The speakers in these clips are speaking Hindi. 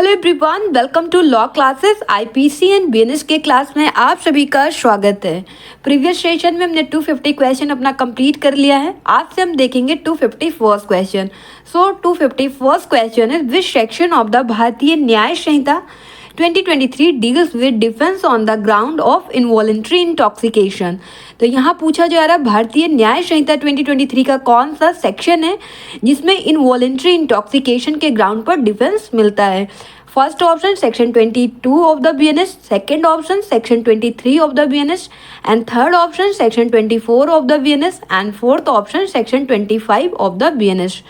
Hello everyone, welcome to law classes. IPC and BNS के क्लास में आप सभी का स्वागत है। प्रीवियस सेशन में हमने 250 क्वेश्चन अपना कंप्लीट कर लिया है। आज से हम देखेंगे 251st question. So 251st question is which section of the Bharatiya Nyaya Sanhita 2023 deals with defence on the ground of involuntary intoxication. तो यहाँ पूछा जा रहा है भारतीय न्याय संहिता 2023 का कौन सा सेक्शन है जिसमें इनवॉलंटरी इंटॉक्सिकेशन के ग्राउंड पर डिफेंस मिलता है। First option section 22 of the BNS, second option section 23 of the BNS and third option section 24 of the BNS and fourth option section 25 of the BNS.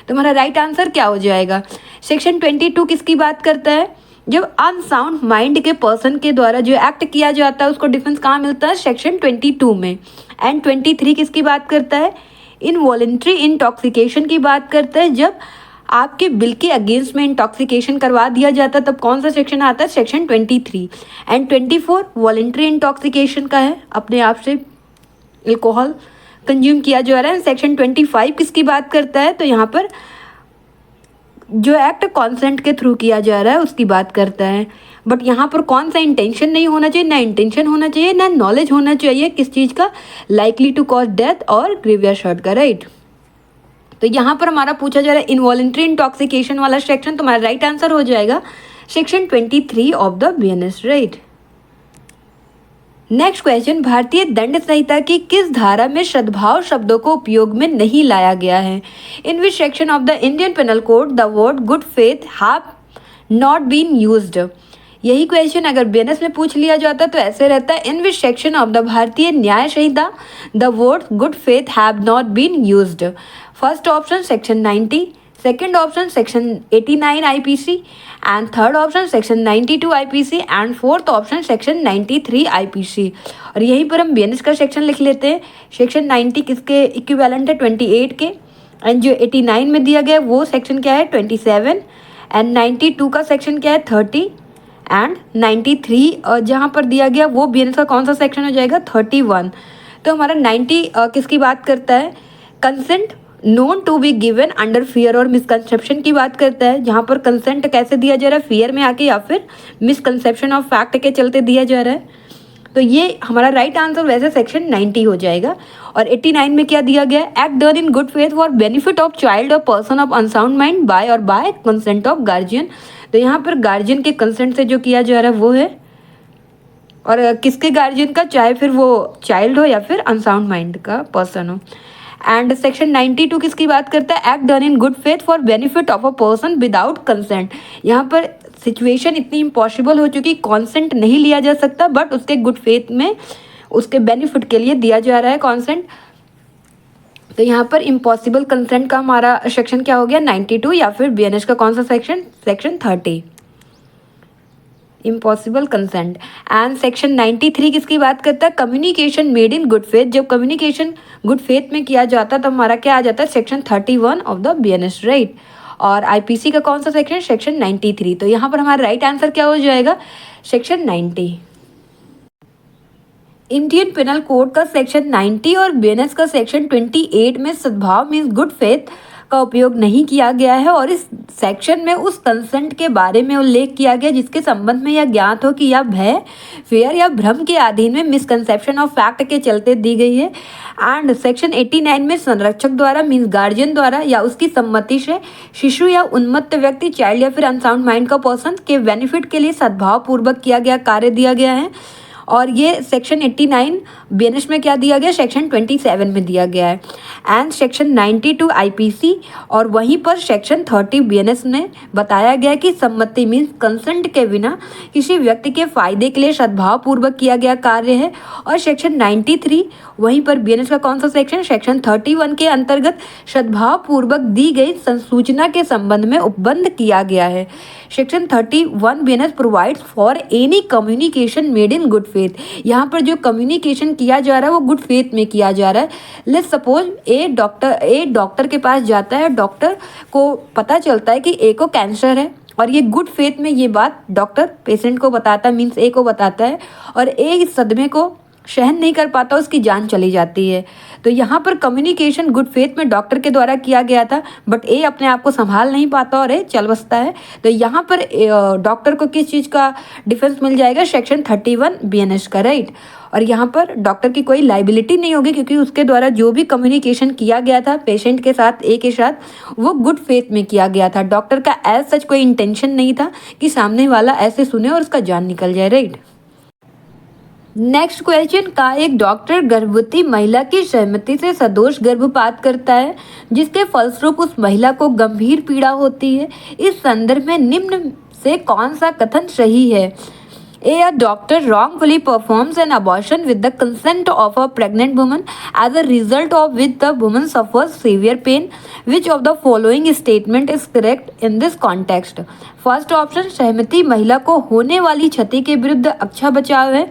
तो हमारा राइट आंसर क्या हो जाएगा? सेक्शन 22 किसकी बात करता है? जब अनसाउंड माइंड के पर्सन के द्वारा जो एक्ट किया जाता है उसको डिफेंस कहाँ मिलता है? सेक्शन 22 में। एंड 23 किसकी बात करता है? इनवॉलंटरी इंटॉक्सिकेशन की बात करता है। जब आपके बिल के अगेंस्ट में इंटॉक्सिकेशन करवा दिया जाता है तब कौन सा सेक्शन आता है? सेक्शन 23। एंड 24 वॉलंटरी इंटॉक्सिकेशन का है, अपने आप से अल्कोहल कंज्यूम किया जा रहा है। सेक्शन 25 किसकी बात करता है? तो यहाँ पर जो एक्ट कॉन्सेंट के थ्रू किया जा रहा है उसकी बात करता है। बट यहाँ पर कौन सा इंटेंशन नहीं होना चाहिए? ना इंटेंशन होना चाहिए, ना नॉलेज होना चाहिए किस चीज़ का? लाइकली टू कॉज डेथ और ग्रीवियस हर्ट का, राइट। तो यहाँ पर हमारा पूछा जा रहा है इनवॉलंटरी इंटॉक्सिकेशन वाला सेक्शन, तो हमारा राइट आंसर हो जाएगा section 23 of the BNS, right. Next question, भारतीय दंड संहिता की किस धारा में सद्भाव शब्दों को उपयोग में नहीं लाया गया है? In which section of the Indian penal code the word good faith have not been used? यही क्वेश्चन अगर बीएनएस में पूछ लिया जाता तो ऐसे रहता है, in which section of the Bharatiya Nyaya Sanhita the word good faith have not been used? First option section 90, second option section 89 IPC and third option section 92 IPC and fourth option section 93 IPC. और यहीं पर हम बीएनएस का सेक्शन लिख लेते हैं। सेक्शन 90 किसके इक्विवेलेंट है? 28 के। एंड जो 89 में दिया गया वो सेक्शन क्या है? 27। एंड 92 का सेक्शन क्या है? 30। एंड 93 जहाँ पर दिया गया वो बीएनएस का कौन सा सेक्शन हो जाएगा? 31। तो हमारा 90 किसकी बात करता है? Consent known to be given under fear और मिसकंसेप्शन की बात करता है। जहाँ पर कंसेंट कैसे दिया जा रहा है? फियर में आके या फिर मिसकंसेप्शन ऑफ फैक्ट के चलते दिया जा रहा है। तो ये हमारा राइट आंसर वैसे सेक्शन 90 हो जाएगा। और 89 में क्या दिया गया? Act done in good faith for benefit of child और person of unsound mind by और बाय कंसेंट ऑफ गार्जियन। तो यहाँ पर गार्जियन के कंसेंट से जो किया जा रहा है वो है, और किसके गार्जियन का? चाहे फिर वो चाइल्ड हो या फिर अनसाउंड माइंड का पर्सन हो। एंड सेक्शन 92 किसकी बात करता है? Act done in good faith for benefit of a person without consent. यहाँ पर सिचुएशन इतनी इम्पॉसिबल हो चुकी, कॉन्सेंट नहीं लिया जा सकता, बट उसके गुड फेथ में उसके बेनिफिट के लिए दिया जा रहा है कॉन्सेंट। तो यहाँ पर इम्पॉसिबल कंसेंट का हमारा सेक्शन क्या हो गया? 92। या फिर बीएनएस का कौन सा section? Section 30, impossible consent. And section 93 किसकी बात करता है? Communication made in good faith. जब कम्युनिकेशन गुड फेथ में किया जाता है तो हमारा क्या आ जाता है? Section 31 of the BNS, right. और आईपीसी का कौन सा सेक्शन? सेक्शन 93। तो यहाँ पर हमारा राइट आंसर क्या हो जाएगा? सेक्शन 90। इंडियन पेनल कोड का सेक्शन 90 और बीएनएस का सेक्शन 28 में सद्भाव मीन्स गुड फेथ का उपयोग नहीं किया गया है। और इस सेक्शन में उस कंसेंट के बारे में उल्लेख किया गया जिसके संबंध में यह ज्ञात हो कि यह भय, फेयर या भ्रम के अधीन में मिसकंसेप्शन ऑफ फैक्ट के चलते दी गई है। एंड सेक्शन 89 में संरक्षक द्वारा मीन्स गार्जियन द्वारा या उसकी सम्मति से शिशु या उन्मत्त व्यक्ति, चाइल्ड या फिर अनसाउंड माइंड का पर्सन के बेनिफिट के लिए सद्भाव पूर्वक किया गया कार्य दिया गया है। और ये सेक्शन 89 बीएनएस में क्या दिया गया? सेक्शन 27 में दिया गया है। एंड सेक्शन 92 आईपीसी और वहीं पर सेक्शन 30 बीएनएस में बताया गया कि सम्मति मीन्स कंसेंट के बिना किसी व्यक्ति के फायदे के लिए सद्भाव पूर्वक किया गया कार्य है। और सेक्शन 93 वहीं पर बीएनएस का कौन सा सेक्शन? सेक्शन 31 के अंतर्गत सद्भाव पूर्वक दी गई संसूचना के संबंध में उपबंध किया गया है। Section 31 BNS provides for any communication made in good faith. यहाँ पर जो कम्युनिकेशन किया जा रहा है वो गुड फेथ में किया जा रहा है। लेट्स सपोज ए डॉक्टर के पास जाता है, डॉक्टर को पता चलता है कि ए को कैंसर है और ये गुड फेथ में ये बात डॉक्टर पेशेंट को बताता है, मीन्स ए को बताता है। और ए इस सदमे को सहन नहीं कर पाता, उसकी जान चली जाती है। तो यहाँ पर कम्युनिकेशन गुड फेथ में डॉक्टर के द्वारा किया गया था, बट ए अपने आप को संभाल नहीं पाता और ए चल बसता है। तो यहाँ पर डॉक्टर को किस चीज़ का डिफेंस मिल जाएगा? सेक्शन 31 BNS का, राइट। और यहाँ पर डॉक्टर की कोई लाइबिलिटी नहीं होगी, क्योंकि उसके द्वारा जो भी कम्युनिकेशन किया गया था पेशेंट के साथ, ए के साथ, वो गुड फेथ में किया गया था। डॉक्टर का एज सच कोई इंटेंशन नहीं था कि सामने वाला ऐसे सुने और उसका जान निकल जाए, राइट। नेक्स्ट क्वेश्चन, का एक डॉक्टर गर्भवती महिला की सहमति से सदोष गर्भपात करता है जिसके फलस्वरूप उस महिला को गंभीर पीड़ा होती है? इस संदर्भ में निम्न से कौन सा कथन सही है? A doctor wrongfully performs an abortion with the consent of a pregnant woman, as a result of which the woman suffers severe pain. Which of the following statement is correct in this context? First option, सहमति महिला को होने वाली क्षति के विरुद्ध अच्छा बचाव है।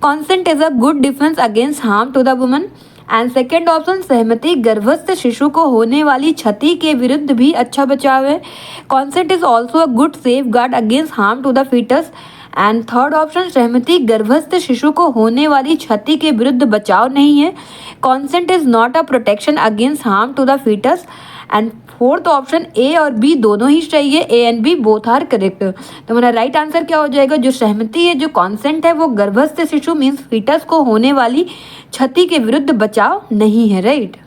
Consent is a good defense against harm to the woman. And second option, सहमति गर्भस्थ शिशु को होने वाली क्षति के विरुद्ध भी अच्छा बचाव है। Consent is also a good safeguard against harm to the foetus. And third option, सहमति गर्भस्थ शिशु को होने वाली क्षति के विरुद्ध बचाव नहीं है। Consent is not a protection against harm to the foetus. And fourth option, A और बी दोनों ही चाहिए, A and B both are correct. तो हमारा राइट आंसर क्या हो जाएगा? जो सहमति है, जो कॉन्सेंट है, वो गर्भस्थ शिशु मीन्स फीटस को होने वाली क्षति के विरुद्ध बचाव नहीं है, राइट।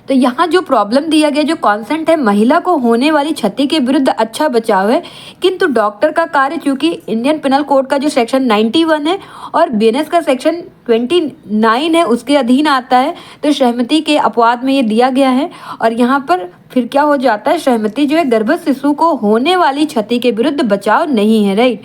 तो यहाँ जो प्रॉब्लम दिया गया, जो कॉन्सेंट है, महिला को होने वाली क्षति के विरुद्ध अच्छा बचाव है, किंतु डॉक्टर का कार्य चूंकि इंडियन पिनल कोड का जो सेक्शन 91 है और बीएनएस का सेक्शन 29 है उसके अधीन आता है, तो सहमति के अपवाद में ये दिया गया है। और यहाँ पर फिर क्या हो जाता है? सहमति जो है गर्भस्थ शिशु को होने वाली क्षति के विरुद्ध बचाव नहीं है, राइट।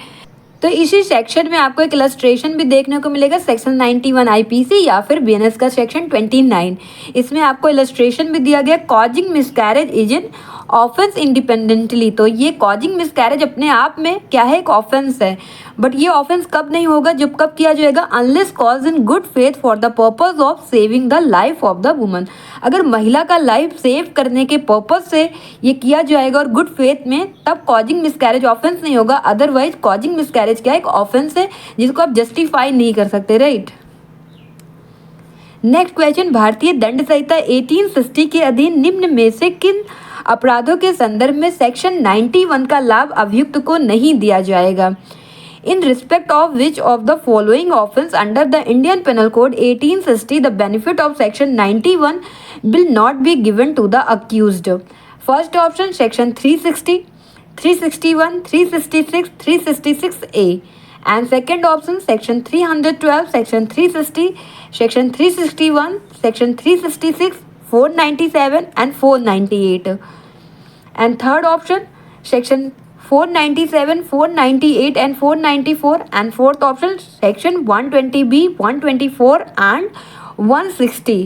तो इसी सेक्शन में आपको एक इलस्ट्रेशन भी देखने को मिलेगा, सेक्शन 91 आईपीसी या फिर बीएनएस का सेक्शन 29। इसमें आपको इलस्ट्रेशन भी दिया गया, causing miscarriage is an offence independently. तो ये कॉजिंग मिसकैरेज अपने आप में क्या है? एक ऑफेंस है, बट ये ऑफेंस कब नहीं होगा? जब कब किया जाएगा? Unless cause in good faith for the purpose of saving the life of the woman. अगर महिला का लाइफ सेव करने के पर्पज से ये किया जाएगा और गुड फेथ में, तब कॉजिंग मिसकैरेज ऑफेंस नहीं होगा। अदरवाइज कॉजिंग मिसकैरेज क्या? एक ऑफेंस है जिसको आप जस्टिफाई नहीं कर सकते, राइट। नेक्स्ट क्वेश्चन, भारतीय दंड संहिता 1860 के अधीन निम्न में से किन अपराधों के संदर्भ में सेक्शन 91 का लाभ अभियुक्त को नहीं दिया जाएगा? In respect of which of the following offence under the Indian Penal Code 1860 the benefit of section 91 will not be given to the accused? First option, section 360, 361, 366, 366A. And second option, section 312, section 360, section 361, section 366, 497 and 498. And third option, section 497, 498 and 494. And fourth option, section 120B, 124 and 160.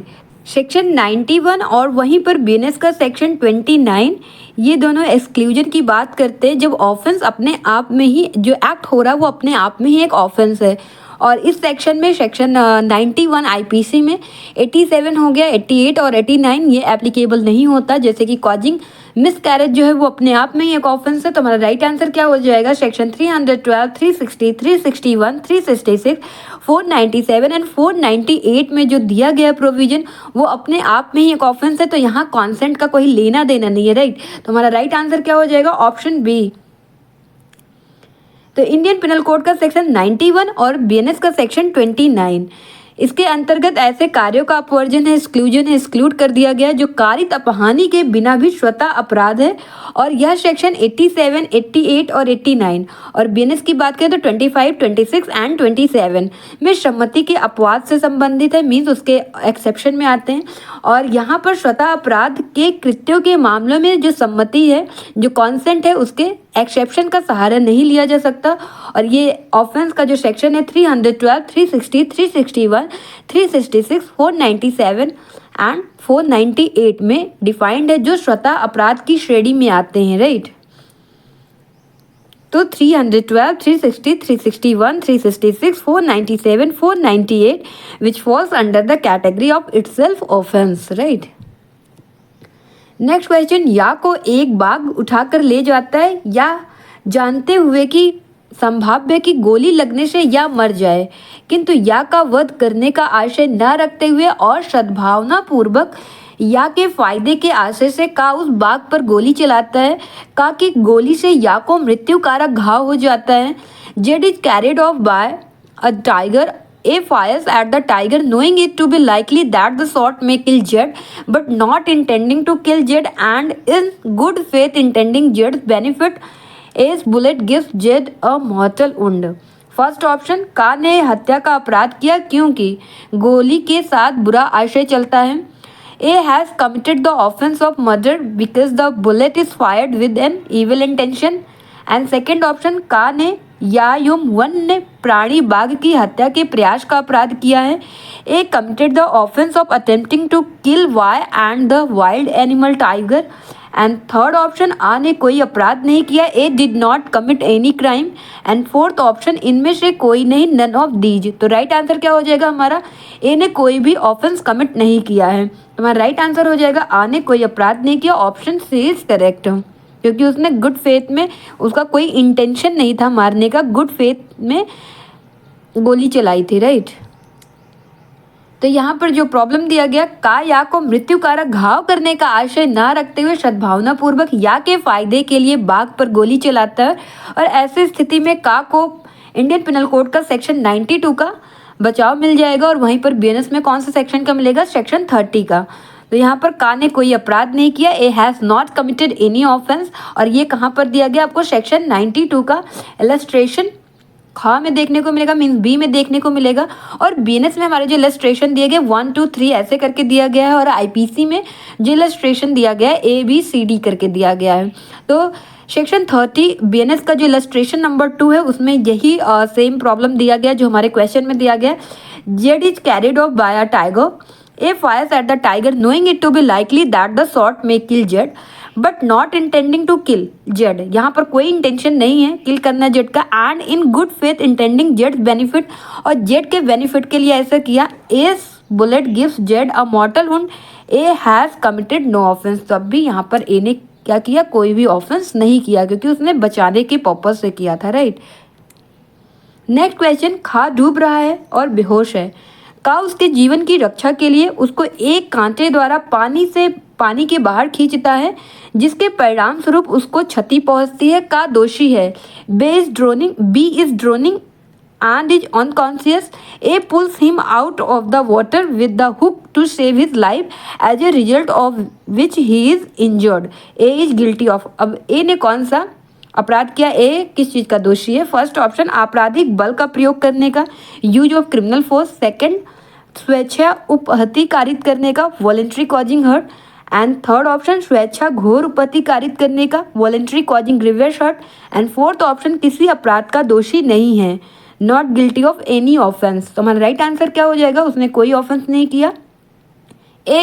Section 91 और वहीं पर बीएनएस का सेक्शन 29, ये दोनों एक्सक्लूजन की बात करते हैं जब ऑफेंस अपने आप में ही, जो एक्ट हो रहा है वो अपने आप में ही एक ऑफेंस है। और इस सेक्शन में, सेक्शन 91 आईपीसी में 87 हो गया, 88 और 89 ये एप्लीकेबल नहीं होता, जैसे कि कॉजिंग मिसकैरेज जो है वो अपने आप में ही एक ऑफेंस है। तो हमारा राइट आंसर क्या हो जाएगा? सेक्शन 312, 360, 361, 366, 497 एंड 498 में जो दिया गया प्रोविजन वो अपने आप में ही एक ऑफेंस है। तो यहाँ कॉन्सेंट का कोई लेना देना नहीं है, राइट। तो हमारा राइट आंसर क्या हो जाएगा? Option B. तो इंडियन पिनल कोड का सेक्शन 91 और बीएनएस का सेक्शन 29, इसके अंतर्गत ऐसे कार्यों का अपवर्जन है, एक्सक्लूजन है, एक्सक्लूड कर दिया गया जो कारित अपहानि के बिना भी स्वतः अपराध है। और यह सेक्शन 87, 88 और 89 और बीएनएस की बात करें तो 25, 26 एंड 27 में सम्मति के अपवाद से संबंधित है, मीन्स उसके एक्सेप्शन में आते हैं। और यहाँ पर स्वतः अपराध के कृत्यों के मामलों में जो सम्मति है, जो कॉन्सेंट है, उसके एक्सेप्शन का सहारा नहीं लिया जा सकता। और ये ऑफेंस का जो सेक्शन है 312, 360, 361, 366, 497 एंड 498 में डिफाइंड है, जो स्वतः अपराध की श्रेणी में आते हैं, राइट। तो 312, 360, 361, 366, 497, 498 which falls under the category of itself offense, right? Next question, या को एक बाघ उठाकर ले जाता है या जानते हुए कि संभाव्य कि गोली लगने से या मर जाए, किंतु या का वध करने का आशय न रखते हुए और सद्भावना पूर्वक या के फायदे के आशय से का उस बाघ पर गोली चलाता है। का की गोली से या को मृत्युकारक घाव हो जाता है। Z is carried off by a tiger. A fires at the tiger knowing it to be likely that the shot may kill Jed, but not intending to kill Jed and in good faith intending Jed's benefit. A's bullet gives Jed a mortal wound. First option, का ने हत्या का अपराध किया क्योंकि गोली के साथ बुरा आशय चलता है. A has committed the offense of murder because the bullet is fired with an evil intention. And second option, का ने या वन्य प्राणी बाघ की हत्या के प्रयास का अपराध किया है. A committed the offence of attempting to kill Y and the wild animal tiger. And third option, आ ने कोई अपराध नहीं किया. A did not commit any crime. And fourth option, इनमें से कोई नहीं, नन ऑफ दीज. तो राइट आंसर क्या हो जाएगा हमारा? ए ने कोई भी ऑफेंस कमिट नहीं किया है. हमारा राइट आंसर हो जाएगा आ ने कोई अपराध नहीं किया. ऑप्शन सी इज करेक्ट, क्योंकि उसने गुड फेथ में, उसका कोई इंटेंशन नहीं था मारने का, गुड फेथ में गोली चलाई थी. राइट. तो यहाँ पर जो प्रॉब्लम दिया गया, का या को मृत्युकारक घाव करने का आशय ना रखते हुए सद्भावना पूर्वक या के फायदे के लिए बाघ पर गोली चलाता है. और ऐसी स्थिति में का को इंडियन पिनल कोड का सेक्शन 92 का बचाव मिल जाएगा. और वहीं पर बीएनएस में कौन सा सेक्शन का मिलेगा? सेक्शन 30 का. तो यहाँ पर का ने कोई अपराध नहीं किया. ए has not committed any offence. और ये कहाँ पर दिया गया आपको? सेक्शन 92 का इलस्ट्रेशन खा में देखने को मिलेगा, मीन्स बी में देखने को मिलेगा. और बीएनएस में हमारे जो इलस्ट्रेशन दिए गए 1 2 3 ऐसे करके दिया गया है. और आईपीसी में जो इलस्ट्रेशन दिया गया है ABCD करके दिया गया है. तो सेक्शन 30 बीएनएस का जो इलस्ट्रेशन नंबर 2 है उसमें यही सेम प्रॉब्लम दिया गया जो हमारे क्वेश्चन में दिया गया. Z is carried off by a tiger. A fires at the tiger knowing it to be likely that the shot may kill Jed, but not intending to kill Jed. यहाँ पर कोई इंटेंशन नहीं है किल करना जेड का. And in good faith intending Z benefit. और जेड के बेनिफिट के लिए ऐसा किया. A's bullet gives Jed a mortal wound. A has committed no offense. तो अब भी यहाँ पर A ने क्या किया? कोई भी ऑफेंस नहीं किया, क्योंकि उसने बचाने के पर्पज से किया था. राइट. नेक्स्ट क्वेश्चन, खा डूब रहा है और बेहोश है. का उसके जीवन की रक्षा के लिए उसको एक कांटे द्वारा पानी के बाहर खींचता है, जिसके परिणाम स्वरूप उसको क्षति पहुंचती है. का दोषी है. B is drowning and is unconscious. A pulls him out of the water with the hook to save his life, as a result of which he is injured. A is guilty of. अब A ने कौन सा अपराध किया? A किस चीज़ का दोषी है? फर्स्ट ऑप्शन, आपराधिक बल का प्रयोग करने का, use of criminal force. Second, स्वेच्छा उपहति कारित करने का, voluntary causing hurt. And third option, स्वेच्छा घोर उपहति कारित करने का, voluntary causing grievous hurt. And fourth option, किसी अपराध का दोषी नहीं है, not guilty of any offence. तो हमारा राइट आंसर क्या हो जाएगा? उसने कोई ऑफेंस नहीं किया. A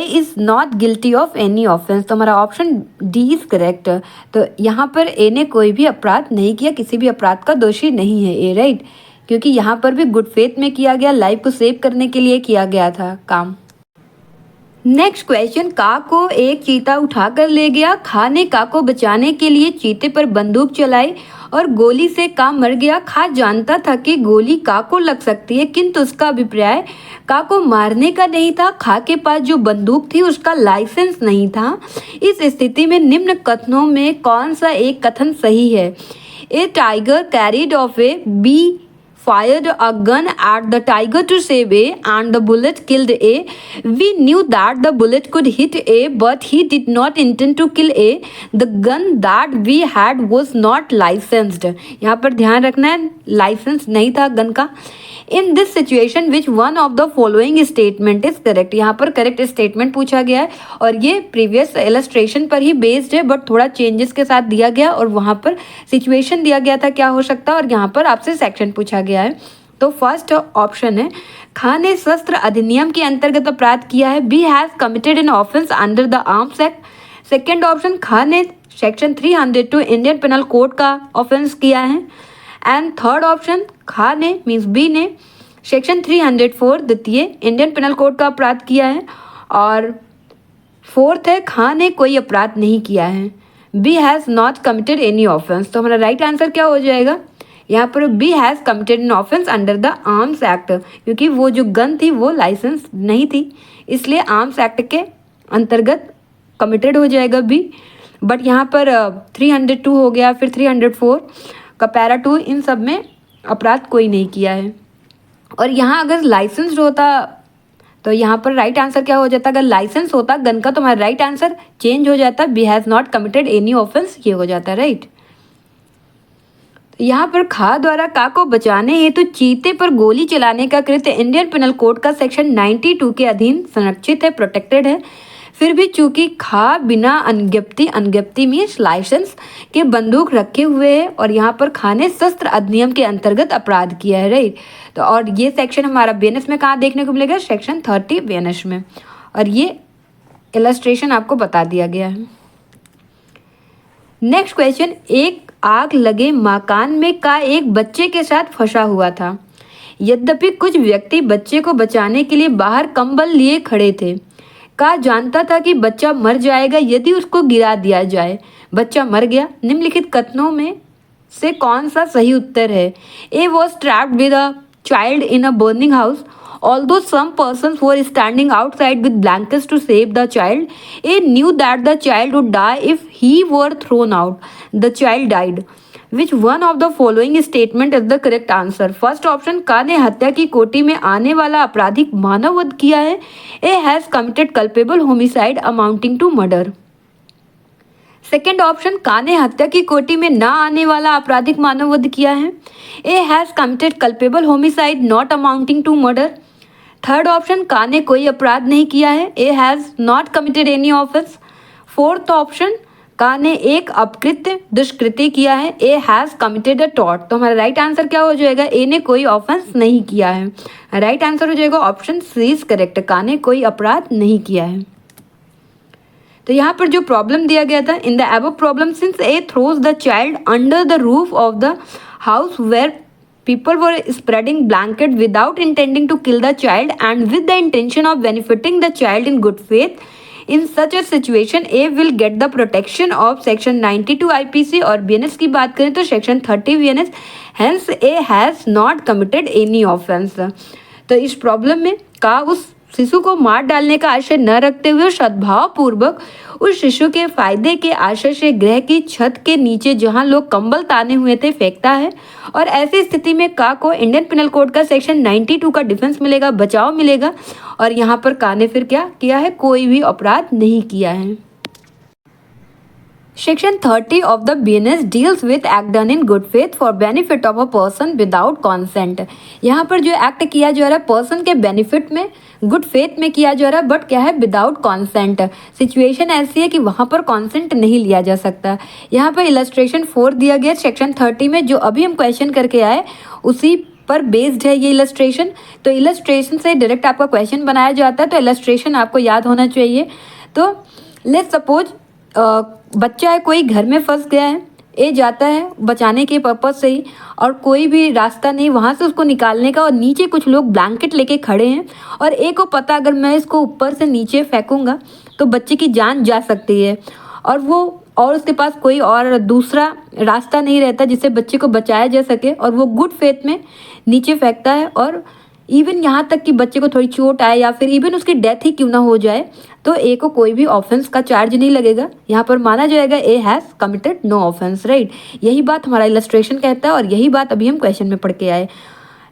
is not guilty of any offence. तो हमारा ऑप्शन डी इज करेक्ट. तो यहाँ पर ए ने कोई भी अपराध नहीं किया, किसी भी अपराध का दोषी नहीं है ए. राइट. क्योंकि यहाँ पर भी गुड फेथ में किया गया, लाइफ को सेव करने के लिए किया गया था काम. नेक्स्ट क्वेश्चन, का को एक चीता उठाकर ले गया. खा ने का को बचाने के लिए चीते पर बंदूक चलाई और गोली से का मर गया. खा जानता था कि गोली का को लग सकती है, किंतु उसका अभिप्राय का को मारने का नहीं था. खा के पास जो बंदूक थी उसका लाइसेंस नहीं था. इस स्थिति में निम्न कथनों में कौन सा एक कथन सही है? A tiger carried off A. B fired a gun at the tiger to save A and the bullet killed A. We knew that the bullet could hit A, but he did not intend to kill A. The gun that we had was not licensed. यहाँ पर ध्यान रखना है, लाइसेंस नहीं था गन का. In this situation which one of the following statement is correct. यहाँ पर करेक्ट स्टेटमेंट पूछा गया है और ये प्रीवियस इलस्ट्रेशन पर ही बेस्ड है, बट थोड़ा चेंजेस के साथ दिया गया और वहाँ पर सिचुएशन दिया गया था क्या हो सकता है, और यहाँ पर आपसे सेक्शन पूछा गया है. तो फर्स्ट ऑप्शन है, खा ने शस्त्र अधिनियम के अंतर्गत अपराध किया है. B has committed an offence under the Arms Act. Second option, खा ने सेक्शन 302 इंडियन पिनल कोड का ऑफेंस किया है. एंड थर्ड ऑप्शन, खा ने मीन्स बी ने सेक्शन 304 द्वितीय इंडियन पिनल कोड का अपराध किया है. और फोर्थ है, खा ने कोई अपराध नहीं किया है. B has not committed any offence. तो हमारा राइट आंसर क्या हो जाएगा, यहाँ पर B has committed an offence under the Arms Act, क्योंकि वो जो गन थी वो लाइसेंस नहीं थी, इसलिए आर्म्स एक्ट के अंतर्गत कमिटेड हो जाएगा बी। बट यहाँ पर 302 हो गया, फिर 304 का पैरा 2, इन सब में अपराध कोई नहीं किया है। और यहाँ अगर लाइसेंस होता तो यहाँ पर राइट आंसर क्या हो जाता, अगर लाइसेंस होता गन का तो हमारा राइट आंसर चेंज हो जाता, B has not committed any offence, ये हो जाता, राइट। यहाँ पर खा द्वारा का को बचाने हेतु चीते पर गोली चलाने का कृत्य इंडियन पिनल कोड का सेक्शन 92 के अधीन संरक्षित है, प्रोटेक्टेड है। फिर भी चूंकि खा बिना अनज्ञप्ति मीन्स लाइसेंस के बंदूक रखे हुए है और यहाँ पर खा ने शस्त्र अधिनियम के अंतर्गत अपराध किया है, राइट। तो और ये सेक्शन हमारा बीएनएस में कहाँ देखने को मिलेगा, सेक्शन 30 बीएनएस में, और ये इलस्ट्रेशन आपको बता दिया गया है। नेक्स्ट क्वेश्चन, एक आग लगे मकान में का एक बच्चे के साथ फंसा हुआ था। यद्यपि कुछ व्यक्ति बच्चे को बचाने के लिए बाहर कंबल लिए खड़े थे। का जानता था कि बच्चा मर जाएगा यदि उसको गिरा दिया जाए। बच्चा मर गया। निम्नलिखित कथनों में से कौन सा सही उत्तर है। ए was trapped with a child in a burning house although some persons were standing outside with blankets to save the child. A knew that the child would die if he were thrown out. The child died. Which one of the following statement is the correct answer? First option, का ने हत्या की कोटि में आने वाला आपराधिक मानव वध किया है। A has committed culpable homicide amounting to murder. Second option, का ने हत्या की कोटि में ना आने वाला आपराधिक मानव वध किया है। A has committed culpable homicide not amounting to murder. Third option, का ने कोई अपराध नहीं किया है। A has not committed any offence. Fourth option, का ने एक अपकृत्य दुष्कृत्य किया है। A has committed a tort. तो हमारा राइट आंसर क्या हो जाएगा, ए ने कोई ऑफेंस नहीं किया है। राइट आंसर हो जाएगा ऑप्शन सी इज करेक्ट, का ने कोई अपराध नहीं किया है। तो यहाँ पर जो प्रॉब्लम दिया गया था, in the above problem since A throws the child under the roof of the house where people were spreading blanket without intending to kill the child and with the intention of benefiting the child in good faith. In such a situation, A will get the protection of section 92 IPC और BNS की बात करें तो section 30 BNS. Hence, A has not committed any offense. तो इस प्रॉब्लम में का उस शिशु को मार डालने का आशय न रखते हुए सद्भाव पूर्वक उस शिशु के फायदे के आशय से गृह की छत के नीचे जहां लोग कंबल ताने हुए थे फेंकता है। और ऐसी स्थिति में का को इंडियन पिनल कोड का सेक्शन 92 का डिफेंस मिलेगा, बचाव मिलेगा। और यहाँ पर का ने फिर क्या किया है, कोई भी अपराध नहीं किया है। Section 30 of the BNS deals with act done in good faith for benefit of a person without consent. यहाँ पर जो एक्ट किया जा रहा है पर्सन के बेनिफिट में गुड फेथ में किया जा रहा है, बट क्या है, विदाउट कॉन्सेंट। सिचुएशन ऐसी है कि वहाँ पर कॉन्सेंट नहीं लिया जा सकता। यहाँ पर इलस्ट्रेशन 4 दिया गया सेक्शन 30 में, जो अभी हम क्वेश्चन करके आए उसी पर बेस्ड है ये इलस्ट्रेशन। तो इलस्ट्रेशन से डायरेक्ट आपका क्वेश्चन बनाया जाता है, तो इलस्ट्रेशन आपको याद होना चाहिए। तो लेट्स सपोज बच्चा है, कोई घर में फंस गया है, ए जाता है बचाने के पर्पज से ही, और कोई भी रास्ता नहीं वहाँ से उसको निकालने का, और नीचे कुछ लोग ब्लैंकेट लेके खड़े हैं, और ए को पता अगर मैं इसको ऊपर से नीचे फेंकूंगा तो बच्चे की जान जा सकती है, और उसके पास कोई और दूसरा रास्ता नहीं रहता जिससे बच्चे को बचाया जा सके, और वो गुड फेथ में नीचे फेंकता है, और इवन यहाँ तक कि बच्चे को थोड़ी चोट आए या फिर इवन उसकी डेथ ही क्यों ना हो जाए, तो ए को कोई भी ऑफेंस का चार्ज नहीं लगेगा। यहाँ पर माना जाएगा A has committed no offence, right. यही बात हमारा इलस्ट्रेशन कहता है, और यही बात अभी हम क्वेश्चन में पढ़ के आए।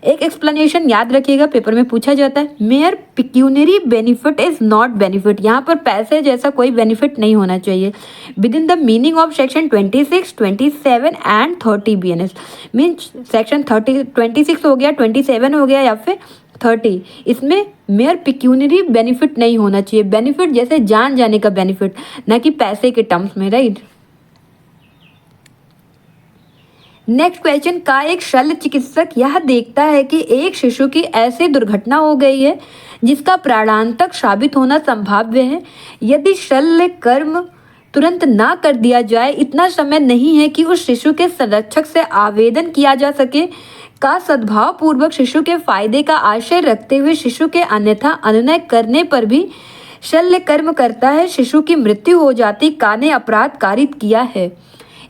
एक एक्सप्लेनेशन याद रखिएगा, पेपर में पूछा जाता है, mayor pecuniary benefit is not benefit. यहाँ पर पैसे जैसा कोई बेनिफिट नहीं होना चाहिए। With in the meaning of section 26, 27 and 30 BNS means section 26 हो गया, 27 हो गया या फिर 30, इसमें मेयर पिक्यूनरी बेनिफिट नहीं होना चाहिए। बेनिफिट जैसे जान जाने का बेनिफिट, ना कि पैसे के टर्म्स में, राइट। नेक्स्ट क्वेश्चन, का एक शल्य चिकित्सक यह देखता है कि एक शिशु की ऐसी दुर्घटना हो गई है जिसका प्राणांतक साबित होना संभाव्य है। यदि शल्य कर्म तुरंत ना कर दिया जाए, इतना समय नहीं है कि उस शिशु के संरक्षक से आवेदन किया जा सके। का सद्भाव पूर्वक शिशु के फायदे का आशय रखते हुए शिशु के अन्यथा अनुनय करने पर भी शल्य कर्म करता है, शिशु की मृत्यु हो जाती, का ने अपराध कारित किया है।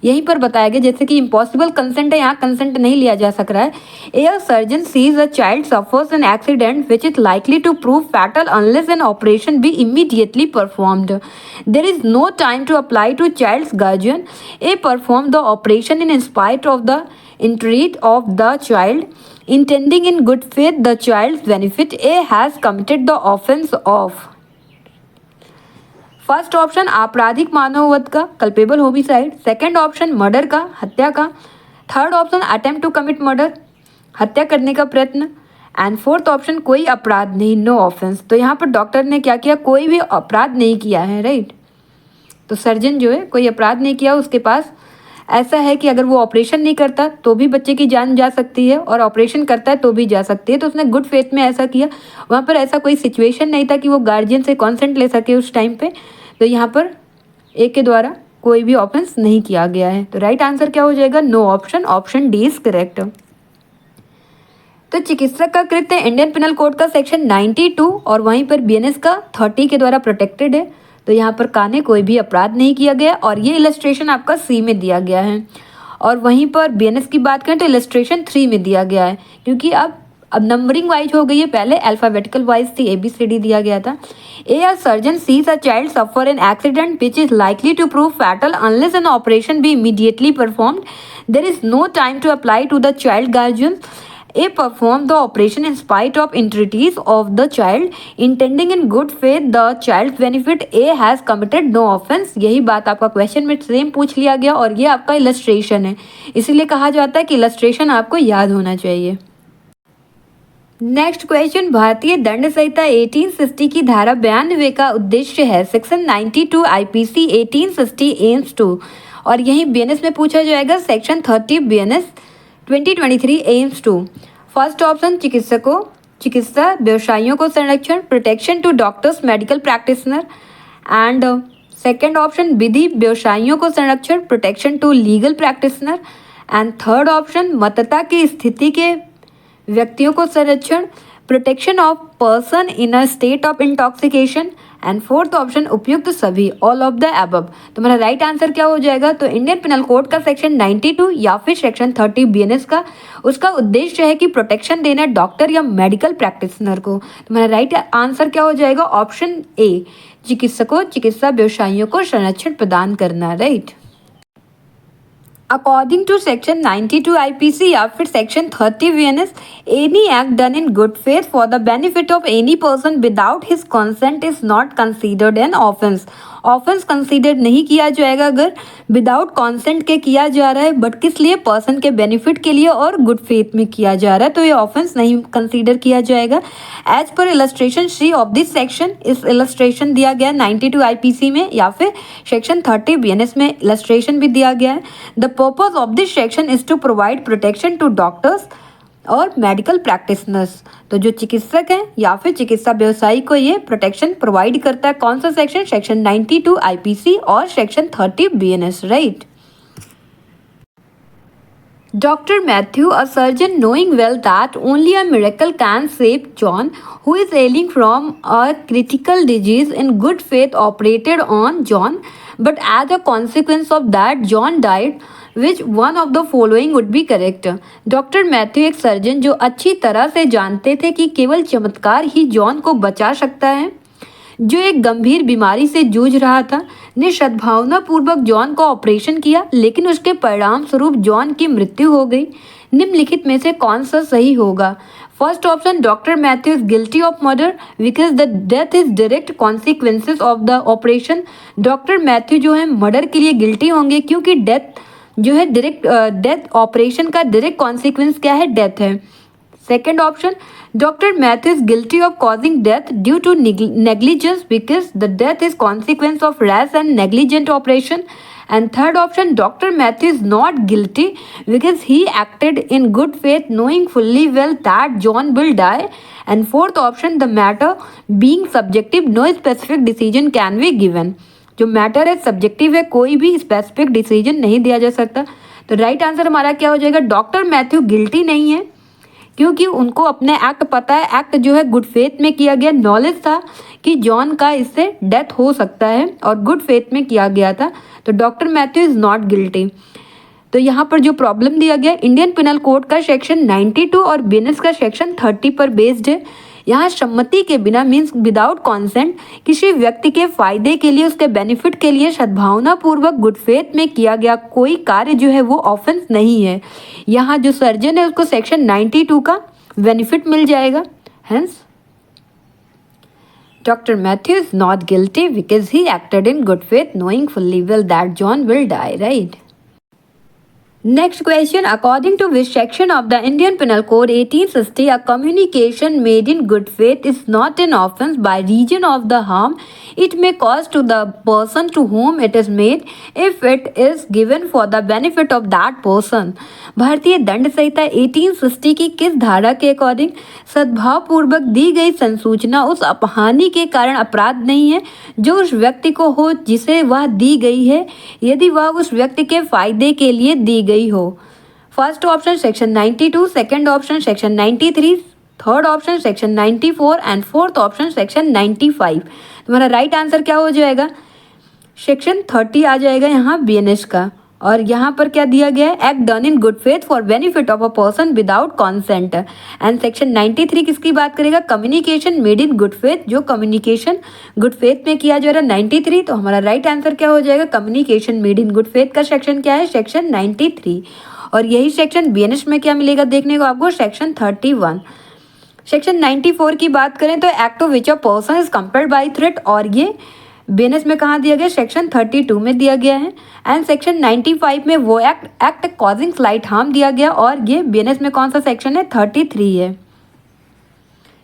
यहीं पर बताया गया जैसे कि इम्पॉसिबल कंसेंट है, यहाँ कंसेंट नहीं लिया जा सक रहा है। A surgeon sees a child suffers an accident which is likely to prove fatal unless an operation be immediately performed. There is no time to apply to child's guardian. A perform the operation in spite of the interest of the child intending in good faith the child's benefit. A has committed the offense of first option आपराधिक मानववध का, culpable homicide. Second option murder का, हत्या का। Third option attempt to commit murder, हत्या करने का प्रयत्न। एंड फोर्थ ऑप्शन कोई अपराध नहीं, नो ऑफेंस। तो यहाँ पर डॉक्टर ने क्या किया, कोई भी अपराध नहीं किया है, राइट। तो सर्जन जो है कोई अपराध नहीं किया, उसके पास ऐसा है कि अगर वो ऑपरेशन नहीं करता तो भी बच्चे की जान जा सकती है और ऑपरेशन करता है तो भी जा सकती है। तो उसने गुड फेथ में ऐसा किया, वहाँ पर ऐसा कोई सिचुएशन नहीं था कि वो गार्जियन से कॉन्सेंट ले सके उस टाइम पे। तो यहाँ पर ए के द्वारा कोई भी ऑफेंस नहीं किया गया है। तो राइट आंसर क्या हो जाएगा, no option, option D is correct. तो चिकित्सक का कृत्य इंडियन पिनल कोड का सेक्शन 92 और वहीं पर बीएनएस का 30 के द्वारा प्रोटेक्टेड है। तो यहाँ पर का ने कोई भी अपराध नहीं किया गया और ये इलस्ट्रेशन आपका सी में दिया गया है। और वहीं पर बीएनएस की बात करें तो इलस्ट्रेशन 3 में दिया गया है, क्योंकि अब नंबरिंग वाइज हो गई है, पहले अल्फाबेटिकल वाइज थी, ABCD दिया गया था। A surgeon sees a child suffer an accident which is likely to prove fatal unless an operation be immediately performed. There is no time to apply to the child guardian. A perform the operation in spite of entreaties of the child, intending in good faith the child's benefit. A has committed no offense. यही बात आपका क्वेश्चन में सेम पूछ लिया गया और ये आपका इलस्ट्रेशन है, इसीलिए कहा जाता है कि इलस्ट्रेशन आपको याद होना चाहिए। नेक्स्ट क्वेश्चन, भारतीय दंड संहिता 1860 की धारा 92 का उद्देश्य है। सेक्शन 92 IPC 1860 एम्स टू, और यही बीएनएस में पूछा जाएगा। Section 30 BNS 2023 aims to. First option चिकित्सकों, चिकित्सा व्यवसायियों को संरक्षण, protection to doctors medical practitioner. And second option विधि व्यवसायियों को संरक्षण, protection to legal practitioner. And third option मतता की स्थिति के व्यक्तियों को संरक्षण, protection of person in a state of intoxication. And fourth option उपयुक्त सभी, ऑल ऑफ द अबव। तुम्हारा राइट आंसर क्या हो जाएगा, तो इंडियन पिनल कोड का सेक्शन 92 या फिर सेक्शन 30 बीएनएस का, उसका उद्देश्य है कि प्रोटेक्शन देना डॉक्टर या मेडिकल प्रैक्टिशनर को। तुम्हारा राइट आंसर क्या हो जाएगा, ऑप्शन ए, चिकित्सकों, चिकित्सा व्यवसायियों को संरक्षण प्रदान करना, right. According to section 92 IPC या फिर section 30 BNS, any act done in good faith for the benefit of any person without his consent is not considered an offence. Offence consider नहीं किया जाएगा अगर विदाउट कॉन्सेंट के किया जा रहा है, बट किस लिए, पर्सन के बेनिफिट के लिए और गुड फेथ में किया जा रहा है, तो ये ऑफेंस नहीं कंसीडर किया जाएगा। As per illustration 3 of this section, इस इलस्ट्रेशन दिया गया 92 IPC में या फिर सेक्शन 30 BNS में इलस्ट्रेशन भी दिया गया है। The purpose of this section is to provide protection to doctors और मेडिकल प्रैक्टिशनर्स। तो जो चिकित्सक हैं या फिर चिकित्सा व्यवसायी को ये प्रोटेक्शन प्रोवाइड करता है। कौन सा सेक्शन, सेक्शन 92 IPC और section 30 BNS, right. Dr. Matthew, a surgeon, knowing well that only a miracle can save John, who is ailing from a critical disease, in good faith operated on John, but as a consequence of that, John died. Which one of the following would be correct? Doctor Matthew एक सर्जन जो अच्छी तरह से जानते थे कि केवल चमत्कार ही जॉन को बचा सकता है, जो एक गंभीर बीमारी से जूझ रहा था, ने सद्भावना पूर्वक जॉन का ऑपरेशन किया, लेकिन उसके परिणाम स्वरूप जॉन की मृत्यु हो गई। निम्नलिखित में से कौन सा सही होगा? First option, doctor Matthew is guilty of murder because the death is direct consequences of the operation. Doctor Matthew जो है मर्डर के लिए गिल्टी होंगे, क्योंकि डेथ जो है डायरेक्ट डेथ, ऑपरेशन का डायरेक्ट कॉन्सिक्वेंस क्या है, डेथ है। Second option, doctor Matthew is guilty of causing death due to negligence because the death is consequence of rash and negligent operation. And third option, doctor Matthew is not guilty because he acted in good faith knowing fully well that John will die. And fourth option, the matter being subjective no specific decision can be given. जो मैटर है सब्जेक्टिव है, कोई भी स्पेसिफिक डिसीजन नहीं दिया जा सकता। तो राइट आंसर हमारा क्या हो जाएगा, डॉक्टर मैथ्यू गिल्टी नहीं है, क्योंकि उनको अपने एक्ट पता है, एक्ट जो है गुड फेथ में किया गया, नॉलेज था कि जॉन का इससे डेथ हो सकता है और गुड फेथ में किया गया था। तो doctor Matthew is not guilty. तो यहाँ पर जो प्रॉब्लम दिया गया, इंडियन पिनल कोड का सेक्शन 92 और बीएनएस का सेक्शन 30 पर बेस्ड है। यहाँ सम्मति के बिना मीन्स विदाउट कॉन्सेंट किसी व्यक्ति के फायदे के लिए, उसके बेनिफिट के लिए सद्भावना पूर्वक गुड फेथ में किया गया कोई कार्य जो है वो ऑफेंस नहीं है। यहाँ जो सर्जन है उसको सेक्शन 92 का बेनिफिट मिल जाएगा। Hence Dr. Matthew is not guilty because he acted in good faith knowing fully well that John will die, right? Next question, according to which section of the Indian Penal Code 1860 a communication made in good faith is not an offense by reason of the harm it may cause to the person to whom it is made if it is given for the benefit of that person? भारतीय दंड संहिता 1860 की किस धारा के अकॉर्डिंग सद्भाव पूर्वक दी गई संसूचना उस अपहानि के कारण अपराध नहीं है जो उस व्यक्ति को हो जिसे वह दी गई है, यदि वह उस व्यक्ति के फायदे के लिए दी गई हो? First option section 92, second option section 93, third option section 94 and fourth option section 95। तुम्हारा राइट आंसर क्या हो जाएगा? सेक्शन 30 आ जाएगा यहाँ बीएनएस का। और यहाँ पर क्या दिया गया है? Act done in good faith for benefit of a person without consent. And section 93 किसकी बात करेगा? Communication made in good faith, जो कम्युनिकेशन गुड फेथ में किया जा रहा है 93। तो हमारा राइट आंसर क्या हो जाएगा? Communication made in good faith का सेक्शन क्या है? सेक्शन 93। और यही सेक्शन बीएनएस में क्या मिलेगा देखने को आपको? सेक्शन 31। सेक्शन 94 की बात करें तो act of which a person is compelled by threat, और ये बीएनएस में कहाँ दिया गया? सेक्शन 32 में दिया गया है। एंड सेक्शन 95 में वो एक्ट कॉजिंग स्लाइट हार्म दिया गया, और ये बीएनएस में कौन सा सेक्शन है? 33 है।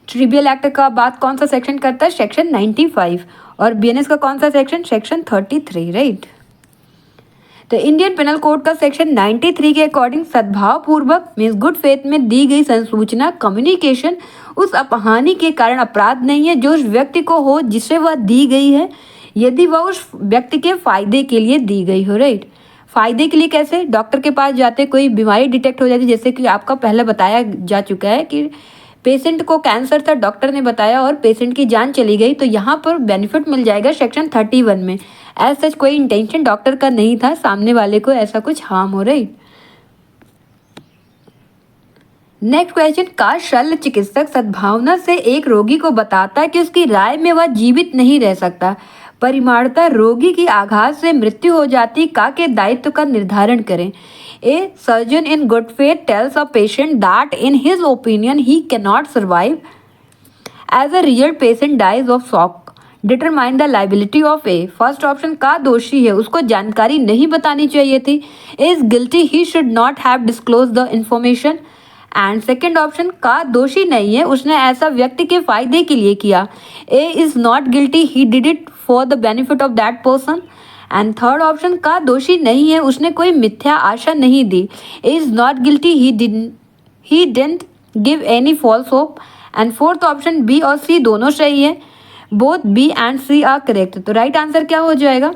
ट्रिवियल एक्ट का बात कौन सा सेक्शन करता है? सेक्शन 95। और बीएनएस का कौन सा सेक्शन? Section 33, right. तो इंडियन पिनल कोड का सेक्शन 93 के अकॉर्डिंग सद्भाव पूर्वक मीन्स गुड फेथ में दी गई संसूचना कम्युनिकेशन उस अपहानि के कारण अपराध नहीं है जो उस व्यक्ति को हो जिसे वह दी गई है, यदि वह उस व्यक्ति के फायदे के लिए दी गई हो, राइट। फायदे के लिए कैसे? डॉक्टर के पास जाते कोई बीमारी डिटेक्ट हो जाती, जैसे कि आपका पहले बताया जा चुका है कि पेशेंट को कैंसर था, डॉक्टर ने बताया और पेशेंट की जान चली गई, तो यहाँ पर बेनिफिट मिल जाएगा सेक्शन 31 में। एज सच कोई इंटेंशन डॉक्टर का नहीं था सामने वाले को ऐसा कुछ हार्म हो, राइट। नेक्स्ट क्वेश्चन, का शल्य चिकित्सक सद्भावना से एक रोगी को बताता है कि उसकी राय में वह जीवित नहीं रह सकता, परिमाणतः रोगी की आघात से मृत्यु हो जाती, का के दायित्व का निर्धारण करें? A surgeon in good faith tells a patient that in his opinion he cannot survive as a real patient dies of shock. Determine the liability of A. First option, का दोषी है, उसको जानकारी नहीं बतानी चाहिए थी, is guilty, he should not have disclosed the information. And second option, का दोषी नहीं है, उसने ऐसा व्यक्ति के फायदे के लिए किया, A is not guilty, he did it for the benefit of that person. And third option, का दोषी नहीं है, उसने कोई मिथ्या आशा नहीं दी, is not guilty, he didn't give any false hope. And fourth option, B और सी दोनों सही है, both B and C are correct. तो राइट आंसर क्या हो जाएगा?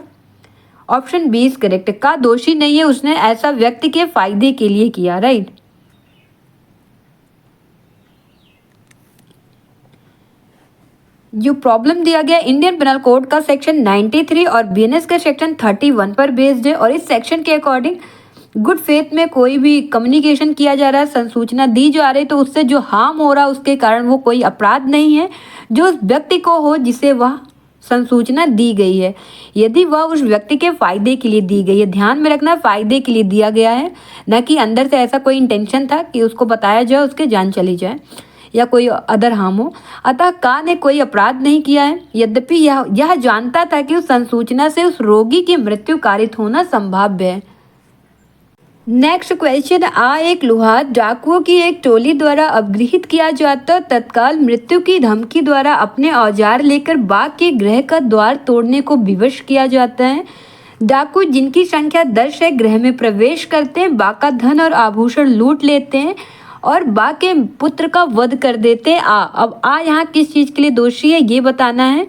ऑप्शन बी इज करेक्ट, का दोषी नहीं है, उसने ऐसा व्यक्ति के फायदे के लिए किया, राइट। जो प्रॉब्लम दिया गया इंडियन पिनल कोड का सेक्शन 93 और बीएनएस का सेक्शन 31 पर बेस्ड है, और इस सेक्शन के अकॉर्डिंग गुड फेथ में कोई भी कम्युनिकेशन किया जा रहा है, संसूचना दी जा रही है, तो उससे जो हार्म हो रहा है उसके कारण वो कोई अपराध नहीं है जो उस व्यक्ति को हो जिसे वह संसूचना दी गई है, यदि वह उस व्यक्ति के फायदे के लिए दी गई है। ध्यान में रखना, फायदे के लिए दिया गया है, न कि अंदर से ऐसा कोई इंटेंशन था कि उसको बताया जाए उसके जान चली जाए या कोई अदर हार्म हो। अतः का ने कोई अपराध नहीं किया है, यद्यपि यह जानता था कि उस संसूचना से उस रोगी की मृत्यु कारित होना संभाव्य है। नेक्स्ट क्वेश्चन, एक लुहार डाकुओं की एक टोली द्वारा अपगृहित किया जाता, तत्काल मृत्यु की धमकी द्वारा अपने औजार लेकर बाग के गृह का द्वार तोड़ने को विवश किया जाता है। डाकू जिनकी संख्या 10 है गृह में प्रवेश करते हैं, बाग का धन और आभूषण लूट लेते हैं और बाग के पुत्र का वध कर देते हैं। अब यहाँ किस चीज के लिए दोषी है ये बताना है।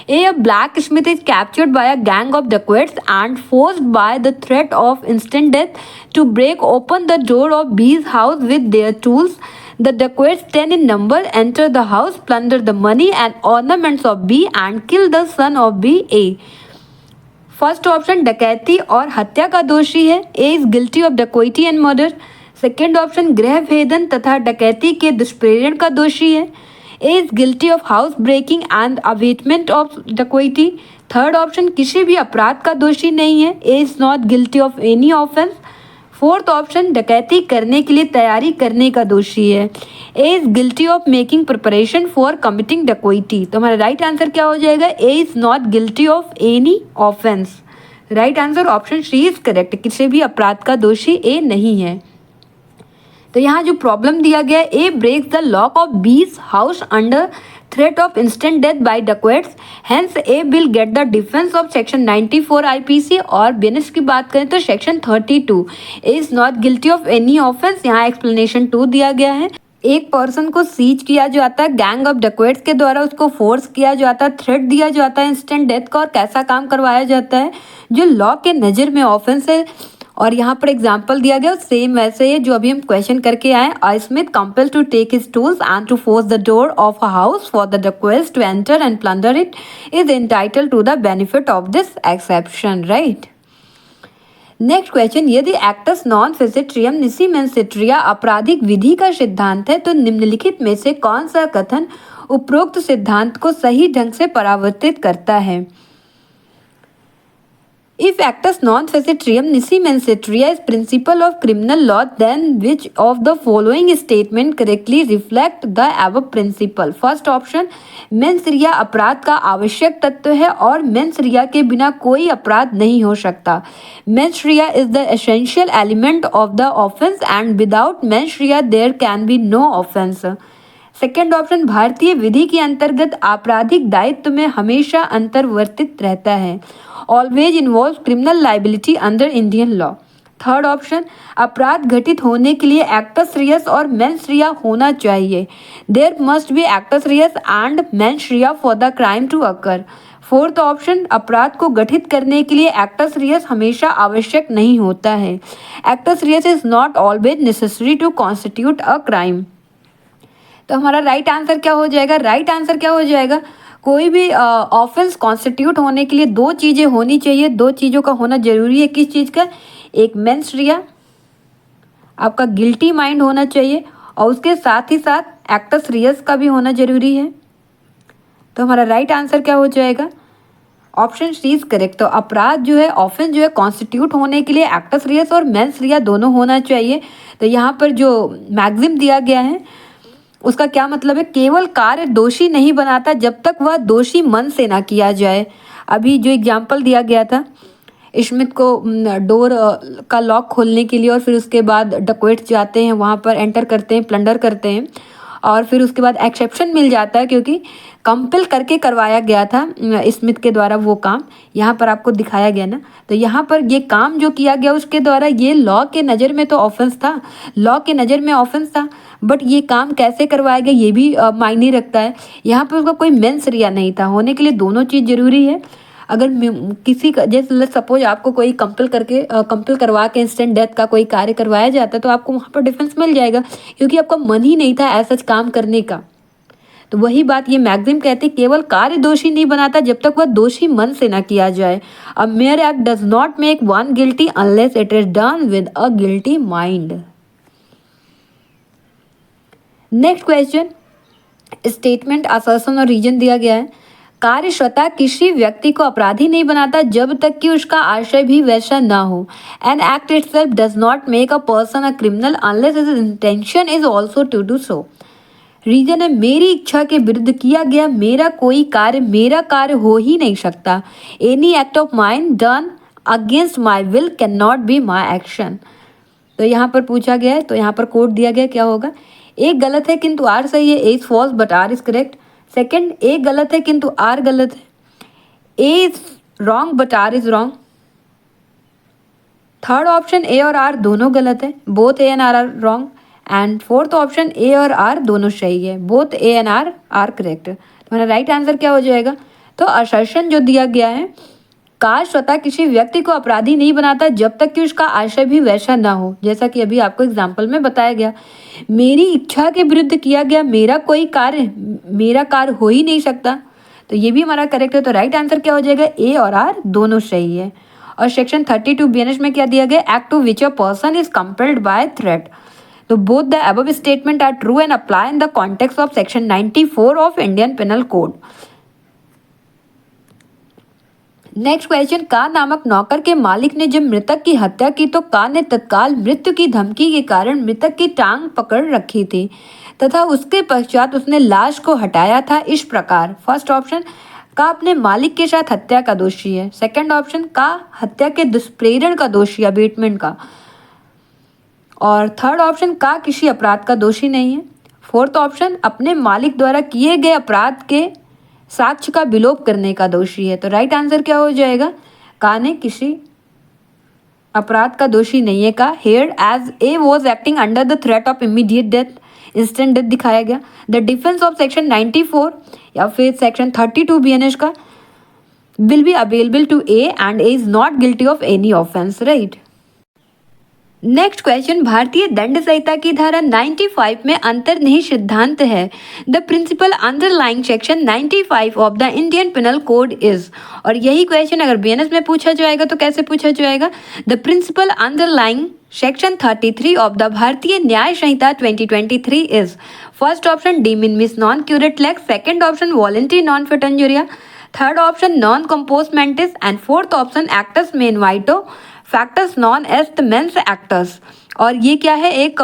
A black smith is captured by a gang of dacoits and forced by the threat of instant death to break open the door of B's house with their tools. The dacoits 10 in number enter the house, plunder the money and ornaments of B and kill the son of B. A. First option डकैती और हत्या का दोषी है. A is guilty of dacoity and murder. Second option गृह भेदन तथा डकैती के दुष्प्रेरण का दोषी है. A is guilty of house breaking and abetment of dacoity. Third option किसी भी अपराध का दोषी नहीं है. A is not guilty of any offence. Fourth option डकैती करने के लिए तैयारी करने का दोषी है. A is guilty of making preparation for committing dacoity. तो हमारा राइट आंसर क्या हो जाएगा? A is not guilty of any offence. Right answer option C is correct. किसी भी अपराध का दोषी ए नहीं है. तो यहाँ जो प्रॉब्लम दिया गया है, ए ब्रेक्स द लॉक ऑफ बीज house under threat of instant death by dacoits, hence A will get the defense of section 94 IPC. और बेनिस की बात करें तो section 32 is not guilty of any offense. यहाँ एक्सप्लेनेशन 2 दिया गया है. एक पर्सन को सीज किया जाता है गैंग ऑफ डकैट्स के द्वारा, उसको फोर्स किया जाता है, थ्रेट दिया जाता है इंस्टेंट डेथ का, और कैसा काम करवाया जाता है जो लॉ के नज़र में ऑफेंस है. और यहाँ पर एग्जाम्पल दिया गया सेम वैसे ही जो अभी हम क्वेश्चन करके आए. A smith compelled to take his tools and to force the door of a house for the dacoits to enter and plunder it is entitled to the benefit of this exception. Right. Next question, यदि एक्टस नॉन फेसिट्रियम निसी मेंसिट्रिया आपराधिक विधि का सिद्धांत है तो निम्नलिखित में से कौन सा कथन उपरोक्त सिद्धांत को सही ढंग से परावर्तित करता है? If actus non facitrium nisi mensitria is principle of criminal law, then which of the following statement correctly reflect the above principle? First option, mains रिया अपराध का आवश्यक तत्व है और मेंस रिया के बिना कोई अपराध नहीं हो सकता. Mens rea is the essential element of the offence and without mens rea there can be no offence. Second option, भारतीय विधि के अंतर्गत आपराधिक दायित्व में हमेशा अंतर्वर्तित रहता है. Always involve criminal liability under Indian law. Third option, अपराध घटित होने के लिए एक्टस रियस और मेंस रिया होना चाहिए. There must be actus reus and mens rea for the crime to occur. Fourth option, अपराध को गठित करने के लिए एक्टस रियस हमेशा आवश्यक नहीं होता है. Actus reus is not always necessary to constitute a crime. तो हमारा राइट आंसर क्या हो जाएगा? राइट आंसर क्या हो जाएगा? कोई भी ऑफेंस कॉन्स्टिट्यूट होने के लिए दो चीज़ें होनी चाहिए. दो चीज़ों का होना जरूरी है. किस चीज़ का? एक मेंस रिया, आपका गिल्टी माइंड होना चाहिए, और उसके साथ ही साथ एक्टस रियस का भी होना जरूरी है. तो हमारा राइट आंसर क्या हो जाएगा? Option C is correct. तो अपराध जो है, ऑफेंस जो है, कॉन्स्टिट्यूट होने के लिए एक्टस रियस और मेंस रिया दोनों होना चाहिए. तो यहाँ पर जो मैक्सिम दिया गया है उसका क्या मतलब है? केवल कार्य दोषी नहीं बनाता जब तक वह दोषी मन से ना किया जाए. अभी जो एग्जाम्पल दिया गया था, स्मिथ को डोर का लॉक खोलने के लिए, और फिर उसके बाद डकैट्स जाते हैं वहाँ पर, एंटर करते हैं, प्लंडर करते हैं, और फिर उसके बाद एक्सेप्शन मिल जाता है क्योंकि कंपेल करके करवाया गया था स्मिथ के द्वारा वो काम. यहाँ पर आपको दिखाया गया ना. तो यहाँ पर ये काम जो किया गया उसके द्वारा ये लॉ के नज़र में तो ऑफेंस था, लॉ के नज़र में ऑफेंस था, बट ये काम कैसे करवाया गया ये भी मायने रखता है. यहाँ पर उसका कोई मेंस रिया नहीं था. होने के लिए दोनों चीज़ जरूरी है. अगर किसी का, जैसे सपोज आपको कोई कंपेल करवा के इंस्टेंट डेथ का कोई कार्य करवाया जाता है तो आपको वहाँ पर डिफेंस मिल जाएगा क्योंकि आपका मन ही नहीं था ऐसा काम करने का. तो वही बात ये मैक्सिम कहते हैं, केवल कार्य दोषी नहीं बनाता जब तक वह दोषी मन से ना किया जाए. A mere act does not make one guilty unless it is done with a guilty mind. Next question, statement, assertion और रीजन दिया गया है. कार्य स्वतः किसी व्यक्ति को अपराधी नहीं बनाता जब तक कि उसका आशय भी वैसा ना हो. An act itself does not make a person a criminal unless his intention is also to do so. Reason है, मेरी इच्छा के विरुद्ध किया गया मेरा कोई कार्य मेरा कार्य हो ही नहीं सकता. Any act of mine done against my will can not be my action. तो यहाँ पर पूछा गया है, तो यहाँ पर कोड दिया गया, क्या होगा? एक गलत है किंतु आर सही है. A is false but R is correct. Second, A गलत है किंतु आर गलत है. A is wrong but R is wrong. Third option, A और आर दोनों गलत है, both A and R are wrong. And fourth option, A और आर दोनों सही है, both A and R are correct. तुम्हारा राइट आंसर क्या हो जाएगा? तो असर्शन जो दिया गया है काल स्वतः किसी व्यक्ति को अपराधी नहीं बनाता जब तक कि उसका आशय भी वैसा ना हो, जैसा कि अभी आपको एग्जाम्पल में बताया गया। मेरी इच्छा के विरुद्ध किया गया मेरा कार्य हो ही नहीं सकता, तो ये भी हमारा करेक्ट है। तो राइट आंसर क्या हो जाएगा, ए और आर दोनों सही है। और सेक्शन 32 बीएनएस में क्या दिया गया, act to which a person is compelled by threat. तो both the above statement are true and apply in the context of section 94 of Indian penal code. Next question, का नामक नौकर के मालिक ने जब मृतक की हत्या की तो का ने तत्काल मृत्यु की धमकी के कारण मृतक की टांग पकड़ रखी थी तथा उसके पश्चात उसने लाश को हटाया था इस प्रकार। फर्स्ट ऑप्शन, का अपने मालिक के साथ हत्या का दोषी है। सेकंड ऑप्शन, का हत्या के दुष्प्रेरण का दोषी, अबेटमेंट का। और थर्ड ऑप्शन, का किसी अपराध का दोषी नहीं है। फोर्थ ऑप्शन, अपने मालिक द्वारा किए गए अपराध के साक्ष्य का विलोप करने का दोषी है। तो राइट आंसर क्या हो जाएगा, का ने किसी अपराध का दोषी नहीं है का। Here as A was acting under the threat of immediate death, instant death दिखाया गया। द डिफेंस ऑफ सेक्शन 94 या फिर सेक्शन 32 बीएनएस का will be available to A and A is not guilty of any offence, right. Next question, भारतीय दंड संहिता की धारा 95 में अंतर्निहित सिद्धांत है। The principle underlying section 95 of the Indian penal code is. और यही क्वेश्चन अगर बीएनएस में पूछा जाएगा तो कैसे पूछा जाएगा, the principle underlying section 33 of the Bharatiya Nyaya Sanhita 2023 is. First option, de minimis non curat lex. Second option, volenti non fit injuria. Third option, non compos mentis. And fourth option, actus men vito factus non est the mens actus. और ये क्या है, एक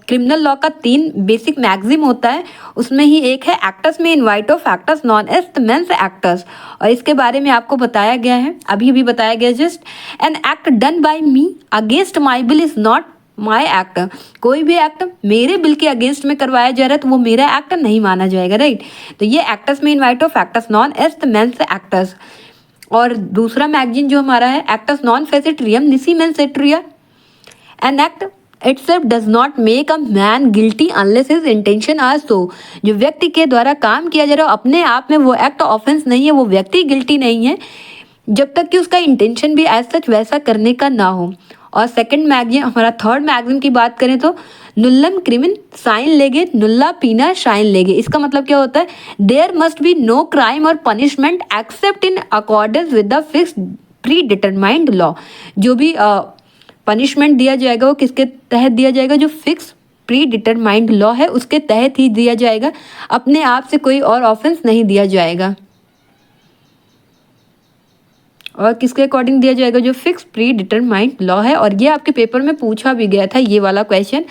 क्रिमिनल लॉ का 3 बेसिक मैक्सिम होता है, उसमें ही एक है actus me invito factus non est the mens actus. और इसके बारे में आपको बताया गया है, अभी भी बताया गया just, an act done bye me against my bill is not my act. कोई भी एक्ट मेरे बिल के अगेंस्ट में करवाया जा रहा है तो वो मेरा एक्ट नहीं माना जाएगा, राइट। तो ये actus me invito factus non est the mens actus. और दूसरा मैगजीन जो हमारा है, actus non फेसिट्रियम nisi mens sit rea. An act itself does not make a man guilty unless his intention are so. जो व्यक्ति के द्वारा काम किया जा रहा है अपने आप में वो एक्ट ऑफेंस नहीं है, वो व्यक्ति गिल्टी नहीं है जब तक कि उसका इंटेंशन भी एज सच वैसा करने का ना हो। और सेकंड मैगजीन, हमारा थर्ड मैगजीन की बात करें तो नुल्लम क्रिमिन साइन लेगे नुल्ला पीना शाइन लेगे। इसका मतलब क्या होता है, there must be no crime और punishment except in accordance with the fixed प्री डिटरमाइंड लॉ। जो भी पनिशमेंट दिया जाएगा वो किसके तहत दिया जाएगा, जो फिक्स प्री डिटरमाइंड लॉ है उसके तहत ही दिया जाएगा, अपने आप से कोई और ऑफेंस नहीं दिया जाएगा। और किसके अकॉर्डिंग दिया जाएगा, जो फिक्स प्री डिटरमाइंड लॉ है। और ये आपके पेपर में पूछा भी गया था ये वाला क्वेश्चन।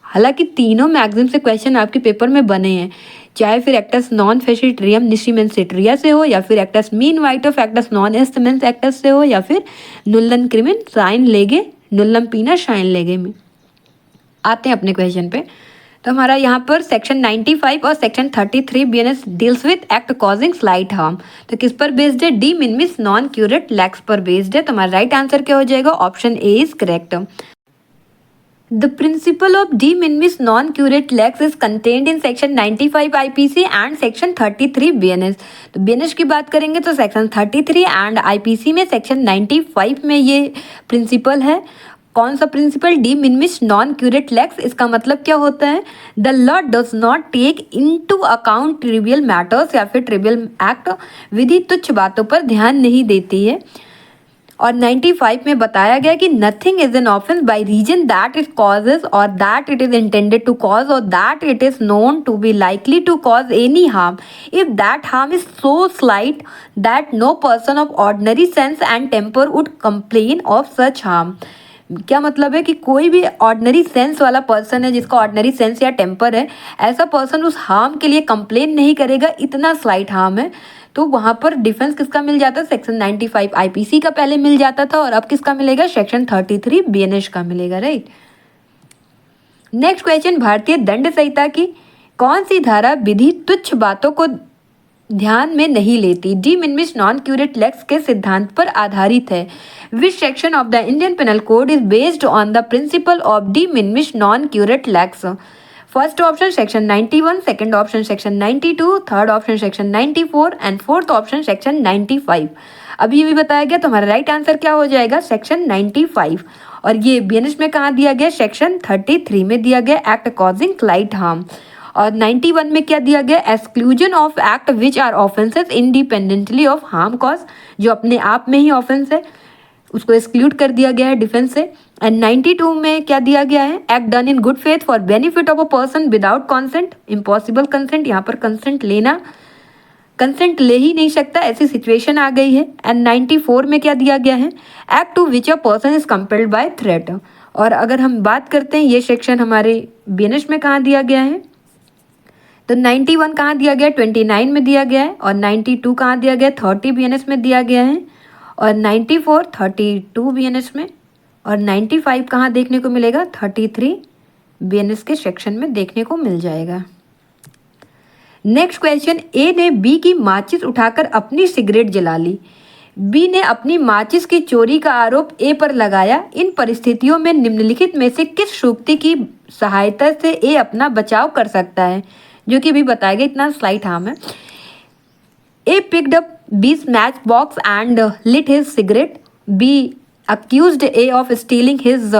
हालांकि तीनों मैगजीन से क्वेश्चन आपके पेपर में बने हैं, चाहे फिर एक्टस नॉन फेसिट्रियम निशिमेंसेट्रिया से हो या फिर actus mean white of actus non est mens actus से हो या फिर नुल्लन क्रिमिन साइन लेगे नुल्लम पीना शाइन लेगे में। आते हैं अपने क्वेश्चन पे। तो हमारा यहाँ पर सेक्शन 95 और section 33 BNS deals with act causing slight harm. तो किस पर बेस्ड है, D minimis non curate lakhs पर बेस्ड है। तो हमारा राइट आंसर क्या हो जाएगा, option A is correct. The principle of de minimis non curate lex is contained in section 95 IPC and section 33 BNS। तो BNS की बात करेंगे तो सेक्शन 33 एंड IPC में सेक्शन 95 में ये प्रिंसिपल है। कौन सा principle, de minimis non curat lex. इसका मतलब क्या होता है, the law does not take into account trivial matters या फिर ट्रिवियल एक्ट। विधि तुच्छ बातों पर ध्यान नहीं देती है। और 95 में बताया गया कि nothing is an offence by reason that it causes और that it is intended to cause और that it is known to be likely to cause any harm if that harm is so slight that no person of ordinary sense and temper would complain of such harm. क्या मतलब है कि कोई भी ऑर्डिनरी सेंस वाला पर्सन है, जिसका ऑर्डिनरी सेंस या टेम्पर है, ऐसा पर्सन उस हार्म के लिए कंप्लेन नहीं करेगा, इतना स्लाइट हार्म है। तो वहाँ पर डिफेंस किसका मिल जाता है, सेक्शन 95 आईपीसी का पहले मिल जाता था और अब किसका मिलेगा, सेक्शन 33 बीएनएस का मिलेगा, राइट। नेक्स्ट क्वेश्चन, भारतीय दंड संहिता की कौन सी धारा विधि तुच्छ बातों को ध्यान में नहीं लेती, de minimis non curat lex के सिद्धांत पर आधारित है। Which section of the Indian penal code is based on the principle of de minimis non curat lex. First option section 91, second option section 92, third option section 94 and fourth option section 95। अभी ये भी बताया गया तो हमारा राइट आंसर क्या हो जाएगा, सेक्शन 95। और ये बीएनएस में कहाँ दिया गया, सेक्शन 33 में दिया गया, एक्ट कॉजिंग स्लाइट हार्म। और 91 में क्या दिया गया, exclusion of act which are offences independently of harm cause, जो अपने आप में ही ऑफेंस है उसको एक्सक्लूड कर दिया गया है डिफेंस से। एंड 92 में क्या दिया गया है, act done in good faith for benefit of a person without consent, impossible consent, यहाँ पर कंसेंट लेना, कंसेंट ले ही नहीं सकता, ऐसी सिचुएशन आ गई है। एंड 94 में क्या दिया गया है, act to which a person is compelled by threat. और अगर हम बात करते हैं ये सेक्शन हमारे बीएनएस में कहाँ दिया गया है, तो 91 कहाँ दिया गया, 29 में दिया गया है। और 92 कहाँ दिया गया, 30 बीएनएस में दिया गया है। और 94 32 बीएनएस में। और 95 कहाँ देखने को मिलेगा, 33 बीएनएस के सेक्शन में देखने को मिल जाएगा। नेक्स्ट क्वेश्चन, ए ने बी की माचिस उठाकर अपनी सिगरेट जला ली। बी ने अपनी माचिस की चोरी का आरोप ए पर लगाया। इन परिस्थितियों में निम्नलिखित में से किस सूक्ति की सहायता से ए अपना बचाव कर सकता है, जो कि अभी बताया गया, इतना स्लाइट हार्म है। A picked up B's matchbox and lit his cigarette. B accused A of stealing his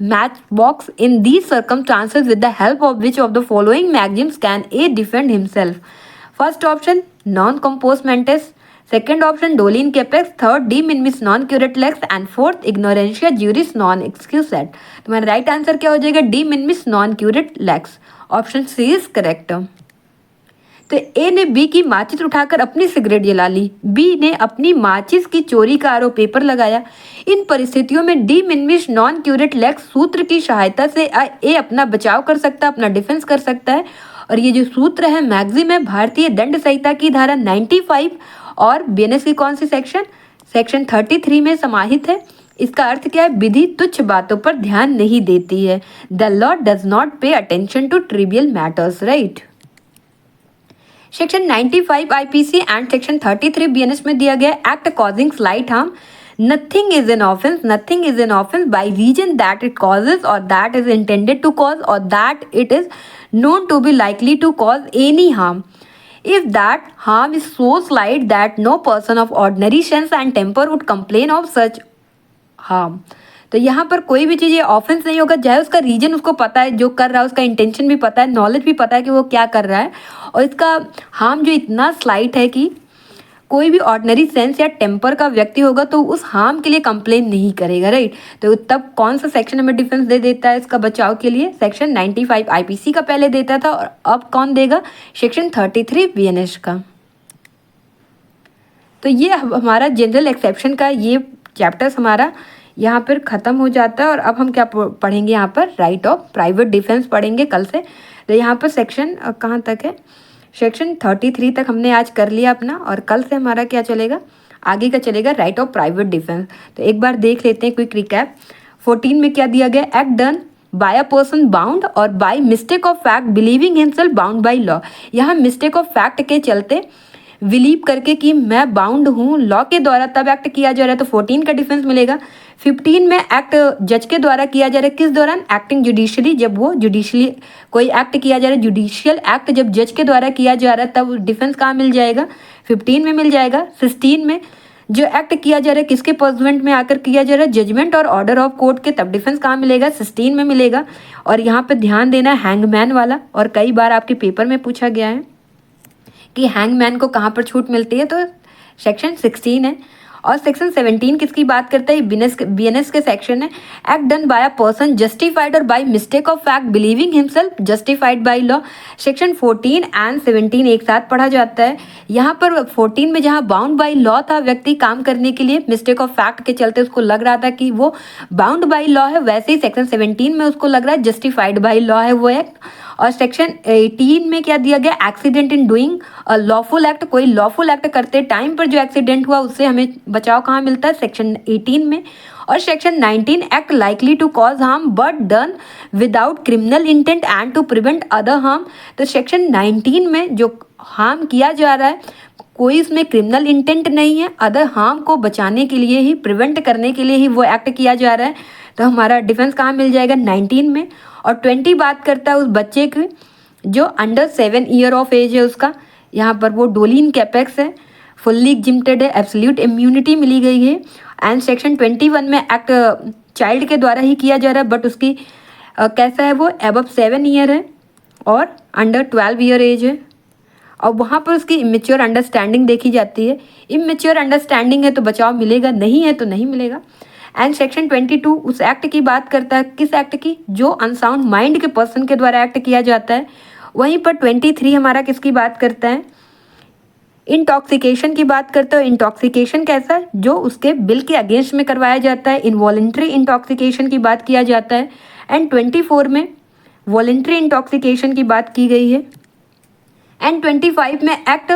matchbox. In these circumstances, with the help of which of the following maxims can A defend himself? First option, non compos mentis. Second option, doli in capex. Third, de minimis non curate lex. And fourth, ignorantia juris non excusat. तुम्हारा राइट आंसर क्या हो जाएगा, de minimis non curate lex. Option C is correct. तो ए ने बी की माचिस उठाकर अपनी सिगरेट जला ली। बी ने अपनी माचिस की चोरी का आरोप पेपर लगाया। इन परिस्थितियों में D minimis non curat lakes सूत्र की सहायता से ए अपना बचाव कर सकता है, अपना डिफेंस कर सकता है। और ये जो सूत्र है मैक्सिम है भारतीय दंड संहिता की धारा 95 और बीएनएस की कौन सी सेक्शन, सेक्शन 33 में समाहित है। इसका अर्थ क्या है, विधि तुच्छ बातों पर ध्यान नहीं देती है। The law does not pay attention to trivial matters, right. Section 95 IPC and section 33 BNS में दिया गया act causing slight harm. Nothing is an offence, nothing is an offence by reason that it causes और that is intended to cause और that it is known to be likely to cause any harm if that harm is so slight that no person of ordinary sense and temper would complain of such harm। तो यहाँ पर कोई भी चीज़ ये ऑफेंस नहीं होगा, चाहे उसका रीजन उसको पता है, जो कर रहा है उसका इंटेंशन भी पता है, नॉलेज भी पता है कि वो क्या कर रहा है, और इसका हार्म जो इतना स्लाइट है कि कोई भी ऑर्डिनरी सेंस या टेम्पर का व्यक्ति होगा तो उस हार्म के लिए कंप्लेन नहीं करेगा, राइट। तो तब कौन सा सेक्शन हमें डिफेंस दे देता है इसका बचाव के लिए, सेक्शन 95 आईपीसी का पहले देता था और अब कौन देगा, सेक्शन 33 बीएनएस का। तो ये हमारा जनरल एक्सेप्शन का ये चैप्टर्स हमारा यहाँ पर ख़त्म हो जाता है। और अब हम क्या पढ़ेंगे, यहाँ पर राइट ऑफ प्राइवेट डिफेंस पढ़ेंगे कल से। तो यहाँ पर सेक्शन कहाँ तक है, सेक्शन 33 तक हमने आज कर लिया अपना, और कल से हमारा क्या चलेगा, आगे का चलेगा राइट ऑफ प्राइवेट डिफेंस। तो एक बार देख लेते हैं क्विक रिकैप। 14 में क्या दिया गया, act done by a person bound और by mistake of fact believing himself bound by law. यहाँ मिस्टेक ऑफ फैक्ट के चलते बिलीव करके कि मैं बाउंड हूँ लॉ के द्वारा, तब एक्ट किया जा रहा है, तो 14 का डिफेंस मिलेगा। 15 में एक्ट जज के द्वारा किया जा रहा है, किस दौरान, एक्टिंग जुडिशली, जब वो जुडिशली कोई एक्ट किया जा रहा है, जुडिशियल एक्ट जब जज के द्वारा किया जा रहा है तब डिफेंस कहाँ मिल जाएगा, 15 में मिल जाएगा। 16 में जो एक्ट किया जा रहा है किसके पर्सुएंट में आकर किया जा रहा है, जजमेंट और ऑर्डर ऑफ कोर्ट के, तब डिफेंस कहाँ मिलेगा, 16 में मिलेगा। और यहाँ पे ध्यान देना है हैंगमैन वाला, और कई बार आपके पेपर में पूछा गया है कि हैंगमैन को कहाँ पर छूट मिलती है, तो सेक्शन 16 है। और सेक्शन 17 किसकी बात करता है, बीएनएस के सेक्शन है। Act done by a person justified और by mistake of fact believing himself justified by law. Section 14 and 17 एक साथ पढ़ा जाता है। यहाँ पर 14 में जहाँ बाउंड बाय लॉ था व्यक्ति काम करने के लिए, मिस्टेक ऑफ फैक्ट के चलते उसको लग रहा था कि वो बाउंड बाय लॉ है, वैसे ही सेक्शन 17 में उसको लग रहा है जस्टिफाइड बाय लॉ है वो एक्ट। और सेक्शन 18 में क्या दिया गया, accident in doing a lawful act, कोई लॉफुल एक्ट करते टाइम पर जो एक्सीडेंट हुआ उससे हमें बचाव कहाँ मिलता है, सेक्शन 18 में। और section 19 act likely to cause harm but done without criminal intent and to prevent other harm. तो सेक्शन 19 में जो हार्म किया जा रहा है कोई इसमें क्रिमिनल इंटेंट नहीं है, अदर हार्म को बचाने के लिए ही, प्रिवेंट करने के लिए ही वो एक्ट किया जा रहा है। तो हमारा डिफेंस कहाँ मिल जाएगा 19 में। और 20 बात करता है उस बच्चे की जो अंडर 7 ईयर ऑफ एज है उसका, यहाँ पर वो डोलिन कैपेक्स है, फुल्ली एग्जिम्प्टेड है, एब्सोल्यूट इम्यूनिटी मिली गई है। एंड सेक्शन 21 में एक्ट चाइल्ड के द्वारा ही किया जा रहा है, बट उसकी कैसा है वो एबव 7 ईयर है और अंडर 12 ईयर एज है। और वहाँ पर उसकी इमेच्योर अंडरस्टैंडिंग देखी जाती है। इमेच्योर अंडरस्टैंडिंग है तो बचाव मिलेगा, नहीं है तो नहीं मिलेगा। एंड सेक्शन 22 उस एक्ट की बात करता है, किस एक्ट की, जो अनसाउंड माइंड के पर्सन के द्वारा एक्ट किया जाता है। वहीं पर 23 हमारा किसकी बात करता है, इंटॉक्सिकेशन की बात करते हो। इंटॉक्सिकेशन कैसा, जो उसके बिल के अगेंस्ट में करवाया जाता है, इनवॉलेंट्री इंटॉक्सिकेशन की बात किया जाता है। एंड 24 में वॉलेंट्री इंटॉक्सिकेशन की बात की गई है। एंड 25 में एक्ट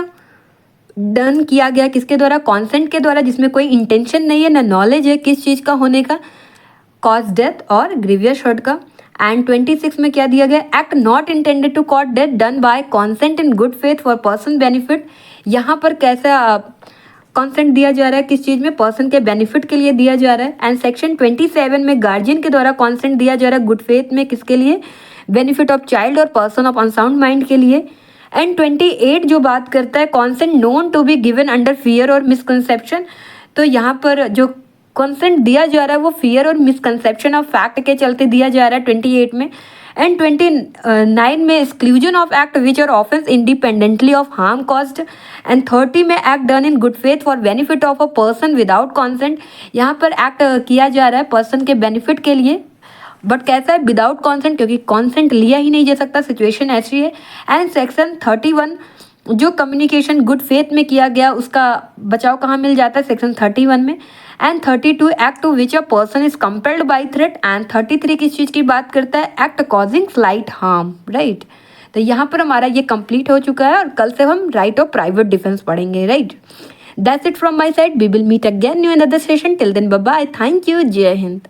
डन किया गया किसके द्वारा, कॉन्सेंट के द्वारा, जिसमें कोई इंटेंशन नहीं है ना नॉलेज है किस चीज़ का होने का, कॉज डेथ और ग्रीवियस हर्ट का। एंड 26 में क्या दिया गया, act not intended to cause death done by consent in good faith for person benefit. यहाँ पर कैसा कॉन्सेंट दिया जा रहा है, किस चीज़ में, पर्सन के बेनिफिट के लिए दिया जा रहा है। एंड सेक्शन 27 में गार्जियन के द्वारा कॉन्सेंट दिया जा रहा है गुड फेथ में, किसके लिए, बेनिफिट ऑफ चाइल्ड और पर्सन ऑफ अनसाउंड माइंड के लिए। एंड 28 जो बात करता है consent known to be given under fear और मिसकंसेप्शन। तो यहाँ पर जो कॉन्सेंट दिया जा रहा है वो फियर और मिसकंसेप्शन ऑफ फैक्ट के चलते दिया जा रहा है 28 में। एंड 29 में exclusion of act which are offence independently of harm caused. And 30 में act done in good faith for benefit of a person without consent. यहाँ पर एक्ट किया जा रहा है पर्सन के बेनिफिट के लिए, बट कैसा है, विदाउट कॉन्सेंट, क्योंकि कॉन्सेंट लिया ही नहीं जा सकता, सिचुएशन ऐसी है। एंड सेक्शन 31 जो कम्युनिकेशन गुड फेथ में किया गया उसका बचाव कहाँ मिल जाता है, सेक्शन 31 में। And 32 act to which a person is compelled by threat. And 33 किस चीज़ की बात करता है, act causing slight harm, right. तो यहाँ पर हमारा ये कंप्लीट हो चुका है और कल से हम राइट ऑफ प्राइवेट डिफेंस पढ़ेंगे, right. That's it from my side, we will meet again new another session, till then bye bye, thank you, जय हिंद।